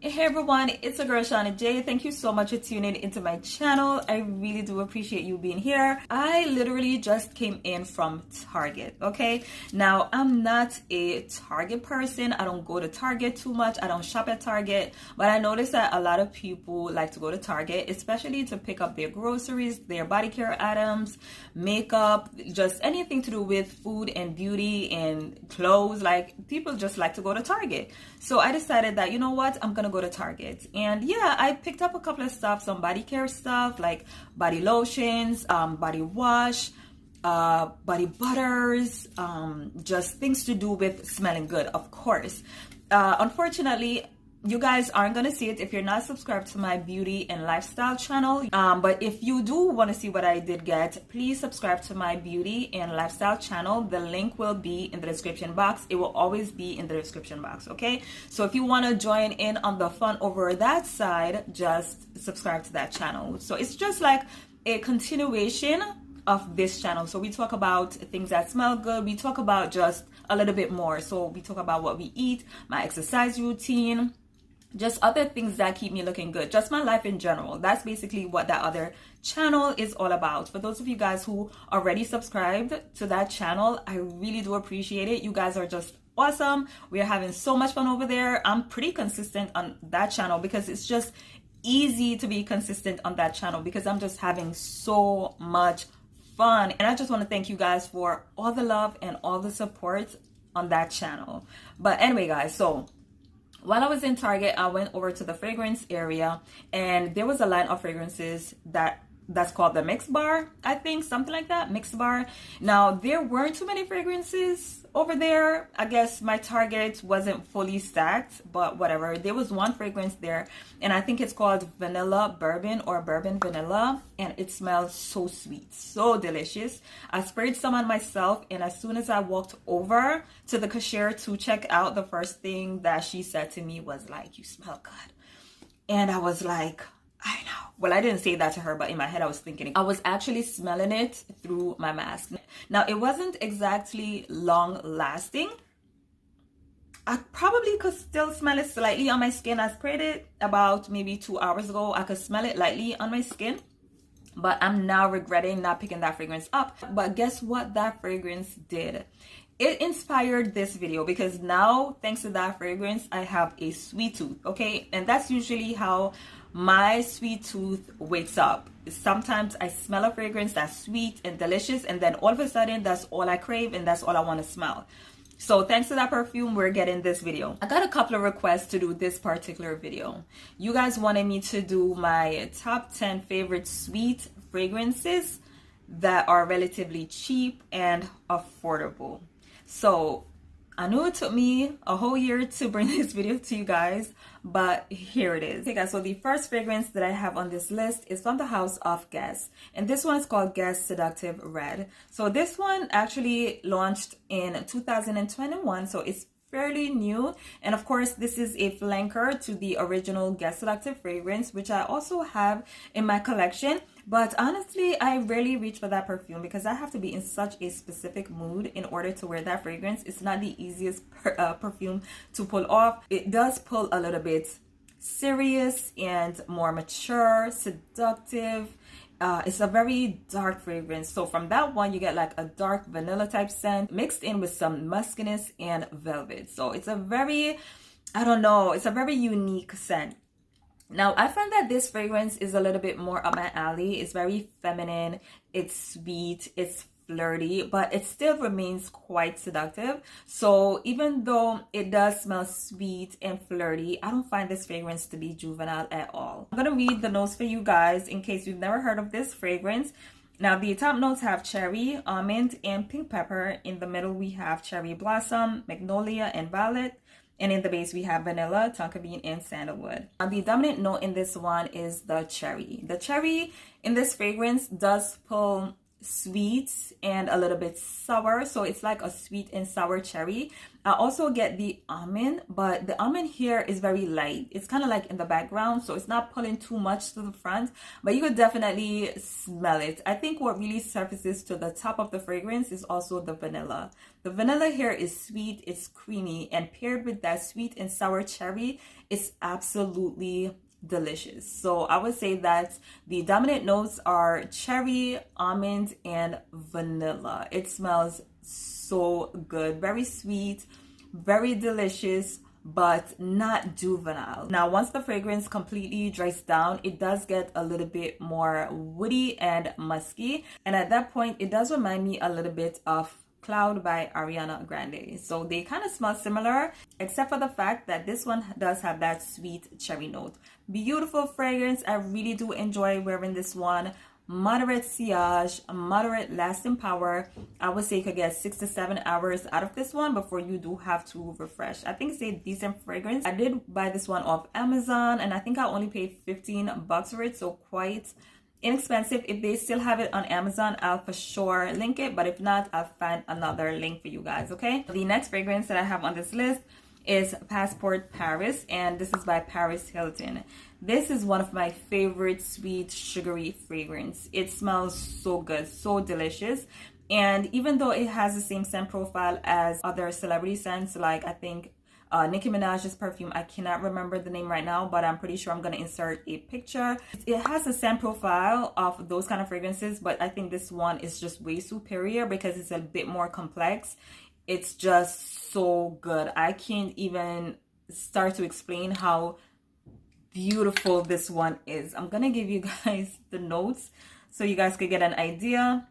Hey everyone, it's a girl Shauna J. Thank you so much for tuning into my channel. I really do appreciate you being here. I literally just came in from Target, okay? Now, I'm not a Target person. I don't go to Target too much. I don't shop at Target, but I noticed that a lot of people like to go to Target, especially to pick up their groceries, their body care items, makeup, just anything to do with food and beauty and clothes. Like, people just like to go to Target. So I decided that, you know what, I'm gonna go to Target. And yeah, I picked up a couple of stuff, some body care stuff like body lotions, body wash, body butters, just things to do with smelling good, of course. Unfortunately, you guys aren't gonna see it if you're not subscribed to my beauty and lifestyle channel, but if you do want to see what I did get, please subscribe to my beauty and lifestyle channel. The link will be in the description box. It will always be in the description box, okay? So if you want to join in on the fun over that side, just subscribe to that channel. So it's just like a continuation of this channel. So we talk about things that smell good, we talk about just a little bit more. So we talk about what we eat, my exercise routine, just other things that keep me looking good, just my life in general. That's basically what that other channel is all about. For those of you guys who already subscribed to that channel, I really do appreciate it. You guys are just awesome. We are having so much fun over there. I'm pretty consistent on that channel because it's just easy to be consistent on that channel because I'm just having so much fun. And I just want to thank you guys for all the love and all the support on that channel. But anyway, guys, so while I was in Target, I went over to the fragrance area and there was a line of fragrances that's called the Mix Bar, I think, something like that, Mix Bar. Now, there weren't too many fragrances over there. I guess my Target wasn't fully stacked, but whatever. There was one fragrance there and I think it's called Vanilla Bourbon or Bourbon Vanilla, and it smells so sweet, so delicious. I sprayed some on myself, and as soon as I walked over to the cashier to check out, the first thing that she said to me was like, "You smell good." And I was like, I know. Well, I didn't say that to her, but in my head I was thinking I was actually smelling it through my mask. Now, it wasn't exactly long lasting. I probably could still smell it slightly on my skin. I sprayed it about maybe 2 hours ago. I could smell it lightly on my skin, but I'm now regretting not picking that fragrance up. But guess what that fragrance did? It inspired this video because now, thanks to that fragrance, I have a sweet tooth, okay? And that's usually how my sweet tooth wakes up. Sometimes I smell a fragrance that's sweet and delicious, and then all of a sudden, that's all I crave and that's all I want to smell. So thanks to that perfume, we're getting this video. I got a couple of requests to do this particular video. You guys wanted me to do my top 10 favorite sweet fragrances that are relatively cheap and affordable. So I know it took me a whole year to bring this video to you guys, but here it is. Okay guys, so the first fragrance that I have on this list is from the house of Guess, and this one is called Guess Seductive Red. So this one actually launched in 2021, so it's fairly new, and of course this is a flanker to the original Guess Seductive fragrance, which I also have in my collection. But honestly, I rarely reach for that perfume because I have to be in such a specific mood in order to wear that fragrance. It's not the easiest perfume to pull off. It does pull a little bit serious and more mature, seductive. It's a very dark fragrance. So from that one, you get like a dark vanilla type scent mixed in with some muskiness and velvet. So it's a very, I don't know, it's a very unique scent. Now, I find that this fragrance is a little bit more up my alley. It's very feminine, it's sweet, it's flirty, but it still remains quite seductive. So even though it does smell sweet and flirty, I don't find this fragrance to be juvenile at all. I'm gonna read the notes for you guys in case you've never heard of this fragrance. Now, the top notes have cherry, almond, and pink pepper. In the middle, we have cherry blossom, magnolia, and violet. And in the base, we have vanilla, tonka bean, and sandalwood. The dominant note in this one is the cherry. The cherry in this fragrance does pull sweet and a little bit sour, so it's like a sweet and sour cherry. I also get the almond, but the almond here is very light. It's kind of like in the background, so it's not pulling too much to the front, but you could definitely smell it. I think what really surfaces to the top of the fragrance is also the vanilla. The vanilla here is sweet, it's creamy, and paired with that sweet and sour cherry, it's absolutely delicious. So I would say that the dominant notes are cherry, almond, and vanilla. It smells so good, very sweet, very delicious, but not juvenile. Now once the fragrance completely dries down, it does get a little bit more woody and musky, and at that point it does remind me a little bit of Cloud by Ariana Grande. So they kind of smell similar, except for the fact that this one does have that sweet cherry note. Beautiful fragrance. I really do enjoy wearing this one. Moderate sillage, moderate lasting power. I would say you could get 6 to 7 hours out of this one before you do have to refresh. I think it's a decent fragrance. I did buy this one off Amazon, and I think I only paid $15 for it, so quite inexpensive. If they still have it on Amazon, I'll for sure link it, but if not, I'll find another link for you guys. Okay, the next fragrance that I have on this list is Passport Paris, and this is by Paris Hilton. This is one of my favorite sweet sugary fragrance. It smells so good, so delicious, and even though it has the same scent profile as other celebrity scents, like I think Nicki Minaj's perfume, I cannot remember the name right now, but I'm pretty sure I'm going to insert a picture. It has a scent profile of those kind of fragrances, but I think this one is just way superior because it's a bit more complex. It's just so good. I can't even start to explain how beautiful this one is. I'm going to give you guys the notes so you guys could get an idea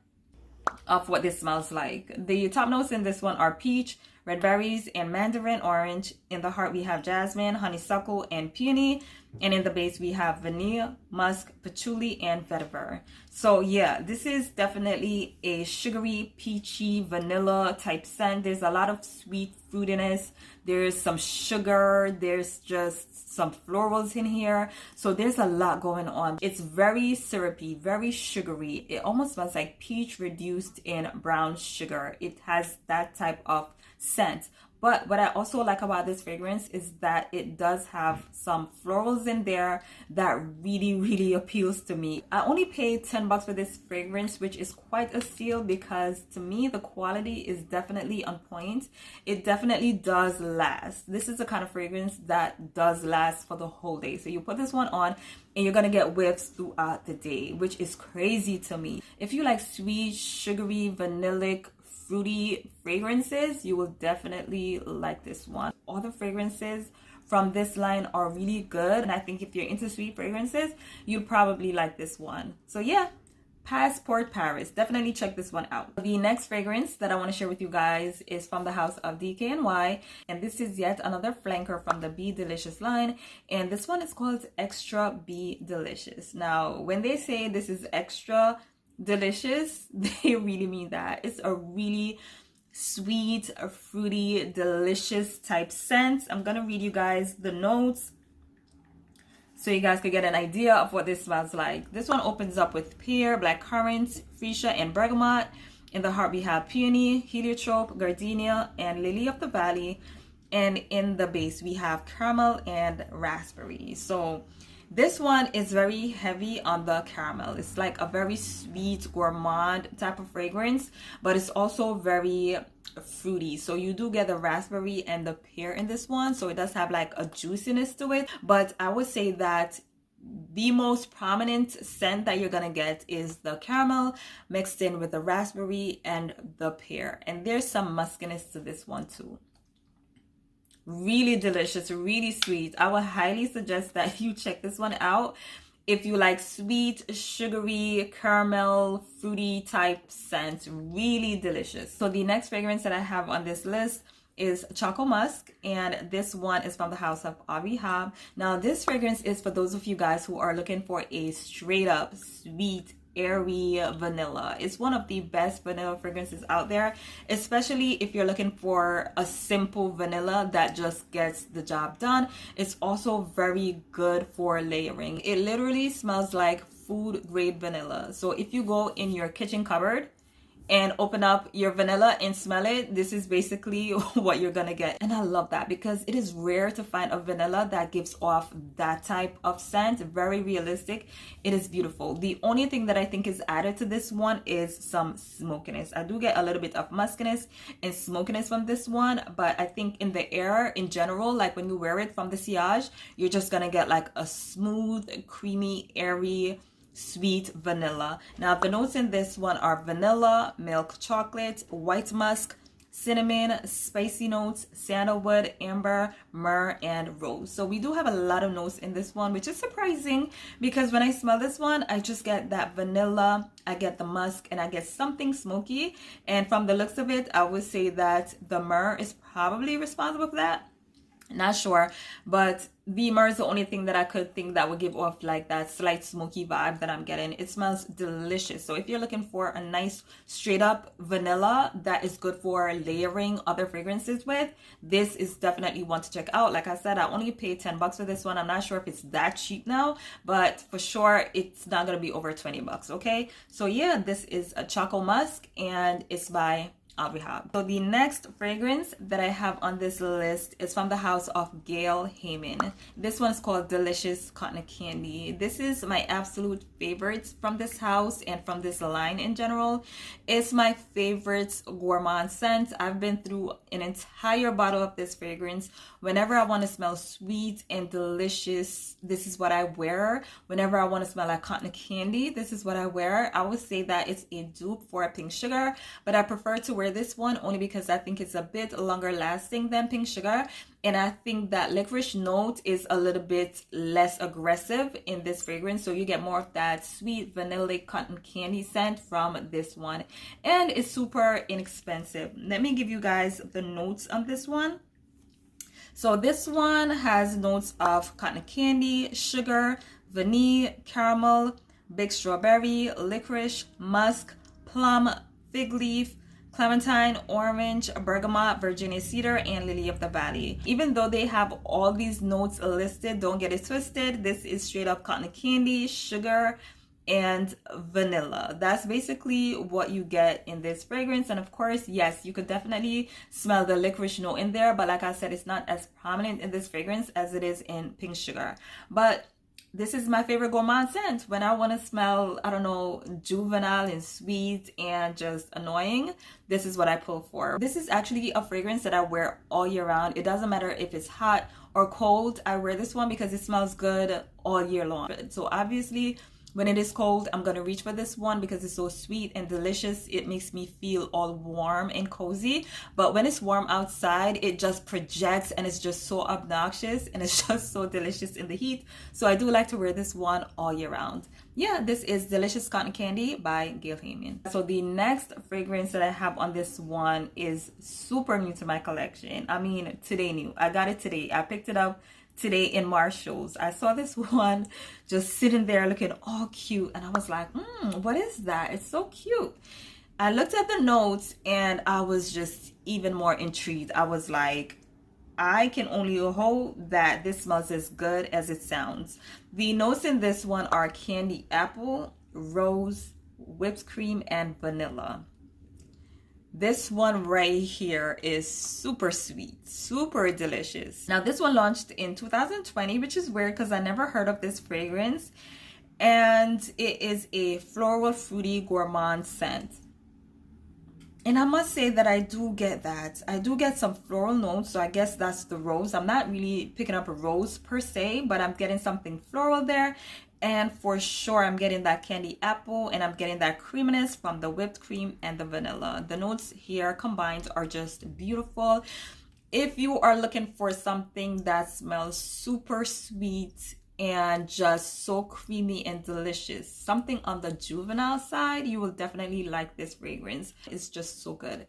of what this smells like. The top notes in this one are peach, red berries, and mandarin orange. In the heart we have jasmine, honeysuckle, and peony, and in the base we have vanilla, musk, patchouli, and vetiver. So yeah, this is definitely a sugary, peachy, vanilla type scent. There's a lot of sweet fruitiness, there's some sugar, there's just some florals in here, so there's a lot going on. It's very syrupy, very sugary. It almost smells like peach reduced in brown sugar. It has that type of scent. But what I also like about this fragrance is that it does have some florals in there that really appeals to me. I only paid $10 for this fragrance, which is quite a steal because to me the quality is definitely on point. It definitely does last. This is the kind of fragrance that does last for the whole day. So you put this one on and you're gonna get whiffs throughout the day, which is crazy to me. If you like sweet, sugary, vanillic, fruity fragrances, you will definitely like this one. All the fragrances from this line are really good, and I think if you're into sweet fragrances, you'll probably like this one. So yeah, Passport Paris, definitely check this one out. The next fragrance that I want to share with you guys is from the house of DKNY, and this is yet another flanker from the Be Delicious line, and this one is called Extra Be Delicious. Now when they say this is extra delicious, they really mean that. It's a really sweet, fruity, delicious type scent. I'm gonna read you guys the notes so you guys could get an idea of what this smells like. This one opens up with pear, blackcurrant, freesia, and bergamot. In the heart we have peony, heliotrope, gardenia, and lily of the valley, and in the base we have caramel and raspberry. So this one is very heavy on the caramel. It's like a very sweet gourmand type of fragrance, but it's also very fruity. So you do get the raspberry and the pear in this one, so it does have like a juiciness to it. But I would say that the most prominent scent that you're gonna get is the caramel mixed in with the raspberry and the pear, and there's some muskiness to this one too. Really delicious, really sweet. I would highly suggest that you check this one out if you like sweet, sugary, caramel, fruity type scents. Really delicious. So the next fragrance that I have on this list is Choco Musk, and this one is from the house of Avihab. Now this fragrance is for those of you guys who are looking for a straight up sweet airy vanilla. It's one of the best vanilla fragrances out there, especially if you're looking for a simple vanilla that just gets the job done. It's also very good for layering. It literally smells like food grade vanilla. So if you go in your kitchen cupboard and open up your vanilla and smell it, this is basically what you're gonna get. And I love that because it is rare to find a vanilla that gives off that type of scent. Very realistic. It is beautiful. The only thing that I think is added to this one is some smokiness. I do get a little bit of muskiness and smokiness from this one, but I think in the air in general, like when you wear it from the sillage, you're just gonna get like a smooth, creamy, airy, sweet vanilla. Now the notes in this one are vanilla, milk chocolate, white musk, cinnamon, spicy notes, sandalwood, amber, myrrh, and rose. So we do have a lot of notes in this one, which is surprising because when I smell this one, I just get that vanilla, I get the musk, and I get something smoky. And from the looks of it, I would say that the myrrh is probably responsible for that. Not sure, but the myrrh is the only thing that I could think that would give off like that slight smoky vibe that I'm getting. It smells delicious. So if you're looking for a nice straight up vanilla that is good for layering other fragrances with, this is definitely one to check out. Like I said, I only paid 10 bucks for this one. I'm not sure if it's that cheap now, but for sure it's not gonna be over 20 bucks. Okay, so yeah, this is a Choco Musk and it's by Avihab. So the next fragrance that I have on this list is from the house of GALE HAYMAN. This one's called Delicious Cotton Candy. This is my absolute favorite from this house and from this line in general. It's my favorite gourmand scent. I've been through an entire bottle of this fragrance. Whenever I want to smell sweet and delicious, this is what I wear. Whenever I want to smell like cotton candy, this is what I wear. I would say that it's a dupe for a Pink Sugar, but I prefer to wear this one only because I think it's a bit longer lasting than Pink Sugar, and I think that licorice note is a little bit less aggressive in this fragrance, so you get more of that sweet vanilla cotton candy scent from this one, and it's super inexpensive. Let me give you guys the notes on this one. So this one has notes of cotton candy, sugar, vanilla, caramel, big strawberry, licorice, musk, plum, fig leaf, clementine, orange, bergamot, Virginia cedar, and lily of the valley. Even though they have all these notes listed, don't get it twisted. This is straight up cotton candy, sugar, and vanilla. That's basically what you get in this fragrance. And of course, yes, you could definitely smell the licorice note in there, but like I said, it's not as prominent in this fragrance as it is in Pink Sugar. But this is my favorite gourmand scent. When I want to smell, I don't know, juvenile and sweet and just annoying, this is what I pull for. This is actually a fragrance that I wear all year round. It doesn't matter if it's hot or cold. I wear this one because it smells good all year long. So obviously, when it is cold, I'm gonna reach for this one because it's so sweet and delicious. It makes me feel all warm and cozy. But when it's warm outside, it just projects and it's just so obnoxious and it's just so delicious in the heat. So I do like to wear this one all year round. Yeah, this is Delicious Cotton Candy by GALE HAYMAN. So the next fragrance that I have on this one is super new to my collection. I mean, today new. I got it today. I picked it up today in Marshall's. I saw this one just sitting there looking all cute and I was like, what is that? It's so cute. I looked at the notes and I was just even more intrigued. I was like, I can only hope that this smells as good as it sounds. The notes in this one are candy apple, rose, whipped cream, and vanilla. This one right here is super sweet, super delicious. Now this one launched in 2020, which is weird because I never heard of this fragrance. And it is a floral fruity gourmand scent. And I must say that I do get that. I do get some floral notes, so I guess that's the rose. I'm not really picking up a rose per se, but I'm getting something floral there. And for sure, I'm getting that candy apple and I'm getting that creaminess from the whipped cream and the vanilla. The notes here combined are just beautiful. If you are looking for something that smells super sweet and just so creamy and delicious, something on the juvenile side, you will definitely like this fragrance. It's just so good.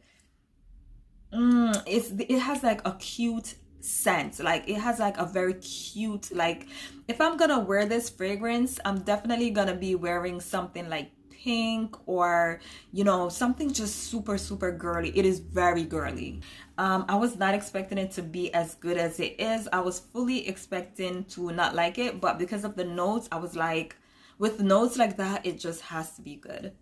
It has like a cute scent, like it has like a very cute, like if I'm gonna wear this fragrance, I'm definitely gonna be wearing something like pink or, you know, something just super, super girly. It is very girly. I was not expecting it to be as good as it is. I was fully expecting to not like it, but because of the notes, I was like, with notes like that, it just has to be good.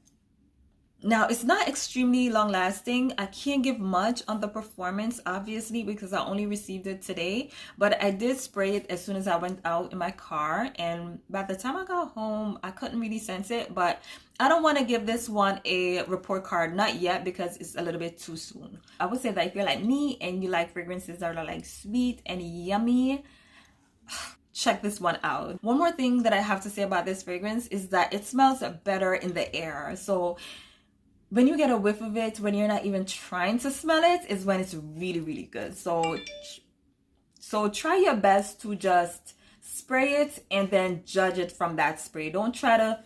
Now, it's not extremely long lasting. I can't give much on the performance, obviously, because I only received it today. But I did spray it as soon as I went out in my car. And by the time I got home, I couldn't really sense it. But I don't want to give this one a report card, not yet, because it's a little bit too soon. I would say that if you're like me and you like fragrances that are like sweet and yummy, check this one out. One more thing that I have to say about this fragrance is that it smells better in the air. So when you get a whiff of it, when you're not even trying to smell it, is when it's really, really good. So try your best to just spray it and then judge it from that spray. Don't try to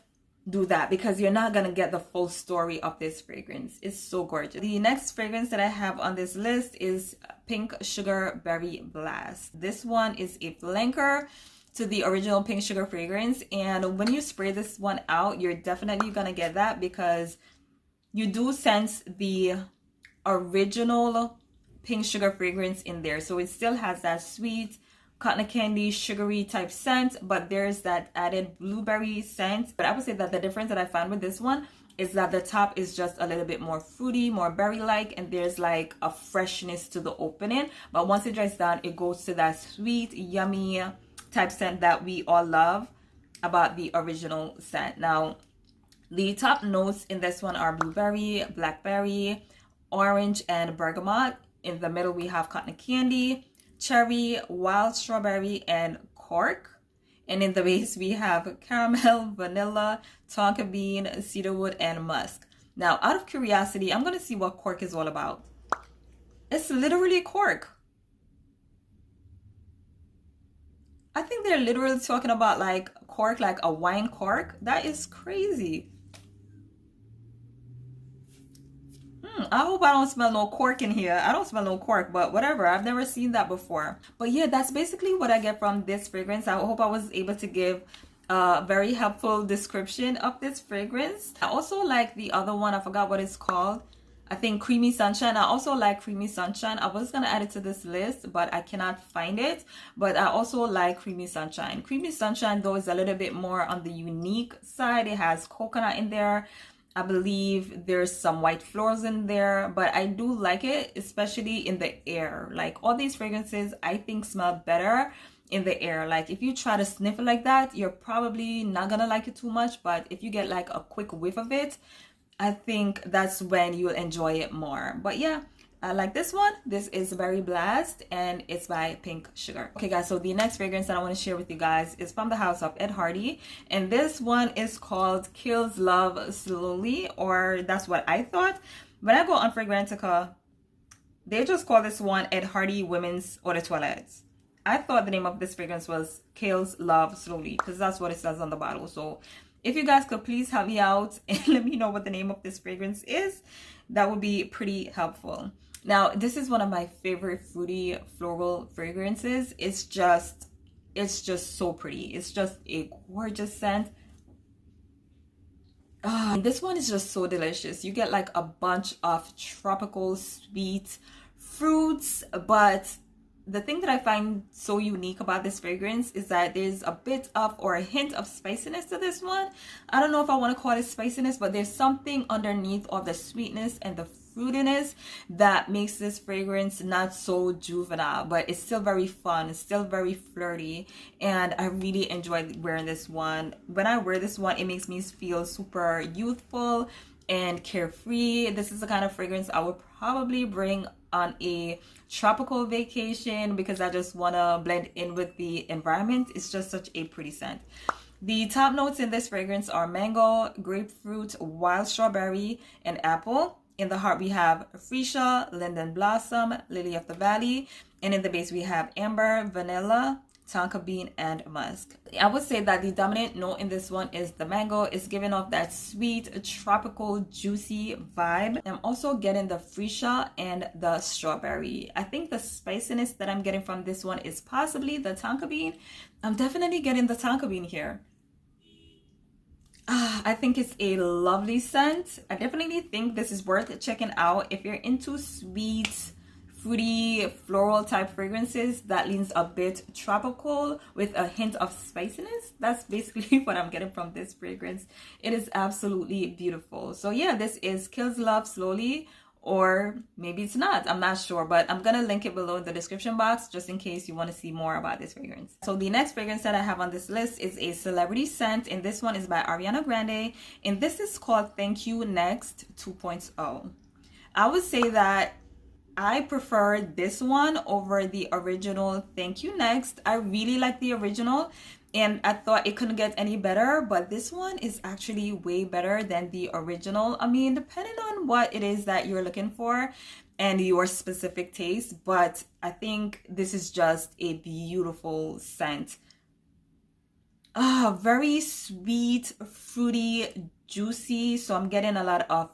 do that because you're not gonna get the full story of this fragrance. It's so gorgeous. The next fragrance that I have on this list is Pink Sugar Berry Blast. This one is a flanker to the original Pink Sugar fragrance, and when you spray this one out, you're definitely gonna get that because you do sense the original Pink Sugar fragrance in there. So it still has that sweet cotton candy sugary type scent, but there's that added blueberry scent. But I would say that the difference that I found with this one is that the top is just a little bit more fruity, more berry like, and there's like a freshness to the opening. But once it dries down, it goes to that sweet yummy type scent that we all love about the original scent. Now, the top notes in this one are blueberry, blackberry, orange, and bergamot. In the middle, we have cotton candy, cherry, wild strawberry, and cork. And in the base, we have caramel, vanilla, tonka bean, cedarwood, and musk. Now, out of curiosity, I'm going to see what cork is all about. It's literally cork. I think they're literally talking about like cork, like a wine cork. That is crazy. I hope I don't smell no cork in here. I don't smell no cork, but whatever. I've never seen that before. But yeah, that's basically what I get from this fragrance. I hope I was able to give a very helpful description of this fragrance. I also like the other one. I forgot what it's called. I think Creamy Sunshine. I also like Creamy Sunshine. I was going to add it to this list, but I cannot find it. But I also like Creamy Sunshine. Creamy Sunshine, though, is a little bit more on the unique side. It has coconut in there. I believe there's some white florals in there, but I do like it, especially in the air. Like all these fragrances, I think smell better in the air. Like if you try to sniff it like that, you're probably not gonna like it too much. But if you get like a quick whiff of it, I think that's when you'll enjoy it more. But yeah, I like this one. This is Berry Blast and it's by Pink Sugar. Okay guys, so the next fragrance that I want to share with you guys is from the house of Ed Hardy, and this one is called Kills Love Slowly, or that's what I thought. When I go on Fragrantica, they just call this one Ed Hardy Women's Eau de Toilette. I thought the name of this fragrance was Kills Love Slowly because that's what it says on the bottle. So if you guys could please help me out and let me know what the name of this fragrance is, that would be pretty helpful. Now, this is one of my favorite fruity floral fragrances. It's just so pretty. It's just a gorgeous scent. This one is just so delicious. You get like a bunch of tropical sweet fruits, but the thing that I find so unique about this fragrance is that there's a bit of or a hint of spiciness to this one. I don't know if I want to call it spiciness, but there's something underneath of the sweetness and the fruitiness that makes this fragrance not so juvenile, but it's still very fun. It's still very flirty, and I really enjoy wearing this one. When I wear this one, it makes me feel super youthful and carefree. This is the kind of fragrance I would probably bring on a tropical vacation because I just want to blend in with the environment. It's just such a pretty scent. The top notes in this fragrance are mango, grapefruit, wild strawberry, and apple. In the heart, we have freesia, linden blossom, lily of the valley, and in the base, we have amber, vanilla, tonka bean, and musk. I would say that the dominant note in this one is the mango. It's giving off that sweet, tropical, juicy vibe. I'm also getting the freesia and the strawberry. I think the spiciness that I'm getting from this one is possibly the tonka bean. I'm definitely getting the tonka bean here. I think it's a lovely scent. I definitely think this is worth checking out if you're into sweet, fruity, floral type fragrances that leans a bit tropical with a hint of spiciness. That's basically what I'm getting from this fragrance. It is absolutely beautiful. So yeah, this is Kills Love Slowly, or maybe it's not, I'm not sure, but I'm gonna link it below in the description box just in case you want to see more about this fragrance. So the next fragrance that I have on this list is a celebrity scent, and this one is by Ariana Grande, and this is called Thank You Next 2.0. I would say that I prefer this one over the original Thank You Next. I really like the original, and I thought it couldn't get any better, but this one is actually way better than the original. I mean, depending on what it is that you're looking for and your specific taste, but I think this is just a beautiful scent. Very sweet, fruity, juicy. So I'm getting a lot of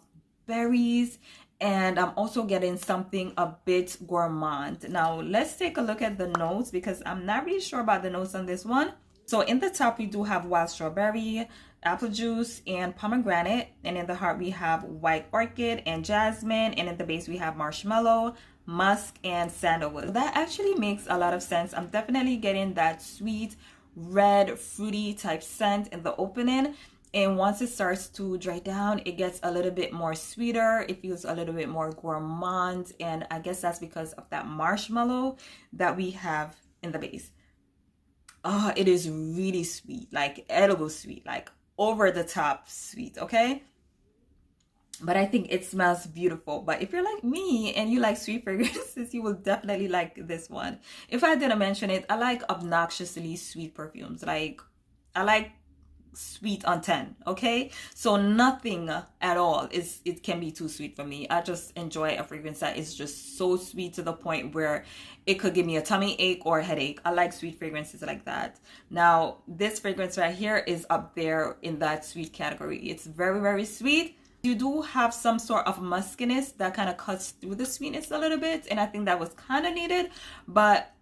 berries, and I'm also getting something a bit gourmand. Now let's take a look at the notes, because I'm not really sure about the notes on this one. So in the top we do have wild strawberry, apple juice, and pomegranate, and in the heart we have white orchid and jasmine, and in the base we have marshmallow, musk, and sandalwood. That actually makes a lot of sense. I'm definitely getting that sweet red fruity type scent in the opening, and once it starts to dry down, it gets a little bit more sweeter. It feels a little bit more gourmand, and I guess that's because of that marshmallow that we have in the base. It is really sweet, like edible sweet, like over the top sweet, okay? But I think it smells beautiful. But if you're like me and you like sweet fragrances, you will definitely like this one. If I didn't mention it, I like obnoxiously sweet perfumes. Like, I like sweet on 10, okay? So nothing at all it can be too sweet for me. I just enjoy a fragrance that is just so sweet to the point where it could give me a tummy ache or a headache. I like sweet fragrances like that. Now this fragrance right here is up there in that sweet category. It's very, very sweet. You do have some sort of muskiness that kind of cuts through the sweetness a little bit, and I think that was kind of needed. But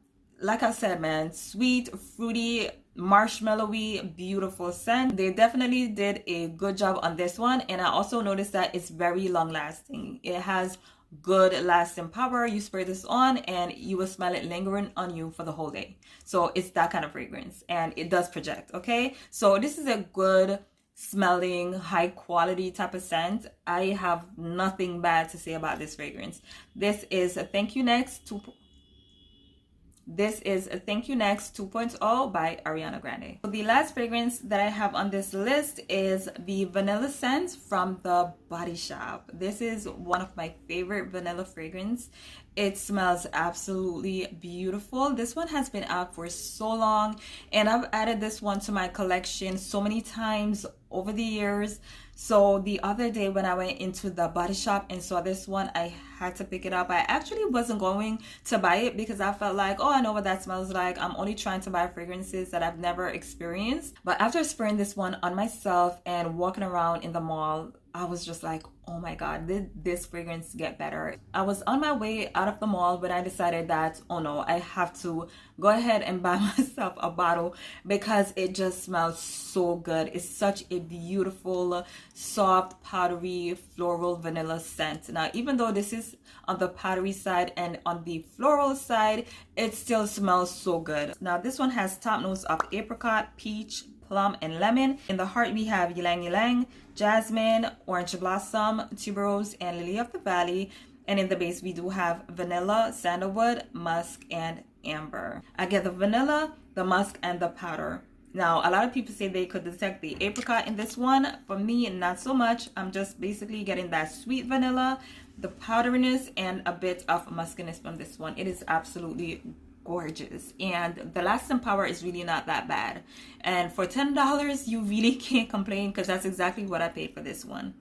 like I said, man, sweet, fruity, marshmallowy, beautiful scent. They definitely did a good job on this one, and I also noticed that it's very long lasting. It has good lasting power. You spray this on and you will smell it lingering on you for the whole day. So it's that kind of fragrance, and it does project, okay? So this is a good smelling, high quality type of scent. I have nothing bad to say about this fragrance. This is Thank You Next 2.0 by Ariana Grande. So the last fragrance that I have on this list is the vanilla scent from the Body Shop. This is one of my favorite vanilla fragrance. It smells absolutely beautiful. This one has been out for so long, and I've added this one to my collection so many times over the years. So the other day when I went into the Body Shop and saw this one, I had to pick it up. I actually wasn't going to buy it because I felt like, oh, I know what that smells like. I'm only trying to buy fragrances that I've never experienced. But after spraying this one on myself and walking around in the mall, I was just like, oh my God, did this fragrance get better? I was on my way out of the mall when I decided that, oh no, I have to go ahead and buy myself a bottle because it just smells so good. It's such a beautiful, soft, powdery, floral vanilla scent. Now, even though this is on the powdery side and on the floral side, it still smells so good. Now, this one has top notes of apricot, peach, plum, and lemon. In the heart we have ylang ylang, jasmine, orange blossom, tuberose, and lily of the valley. And in the base we do have vanilla, sandalwood, musk, and amber. I get the vanilla, the musk, and the powder. Now, a lot of people say they could detect the apricot in this one. For me, not so much. I'm just basically getting that sweet vanilla, the powderiness, and a bit of muskiness from this one. It is absolutely gorgeous, and the lasting power is really not that bad, and for $10 you really can't complain, because that's exactly what I paid for this one.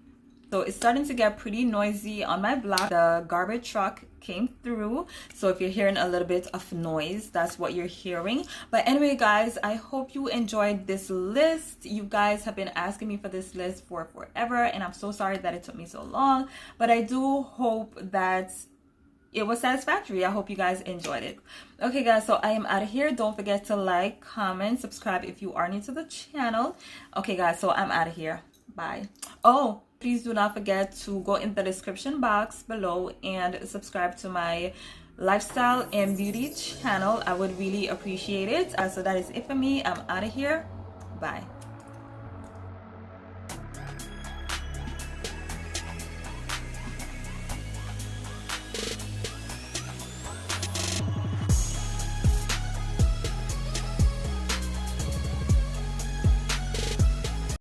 So it's starting to get pretty noisy on my block. The garbage truck came through, so if you're hearing a little bit of noise, that's what you're hearing. But anyway, guys, I hope you enjoyed this list. You guys have been asking me for this list for forever, and I'm so sorry that it took me so long, but I do hope that it was satisfactory. I hope you guys enjoyed it. Okay guys, so I am out of here. Don't forget to like, comment, subscribe if you are new to the channel. Okay guys, so I'm out of here. Bye. Oh, please do not forget to go in the description box below and subscribe to my lifestyle and beauty channel. I would really appreciate it. So that is it for me. I'm out of here. Bye.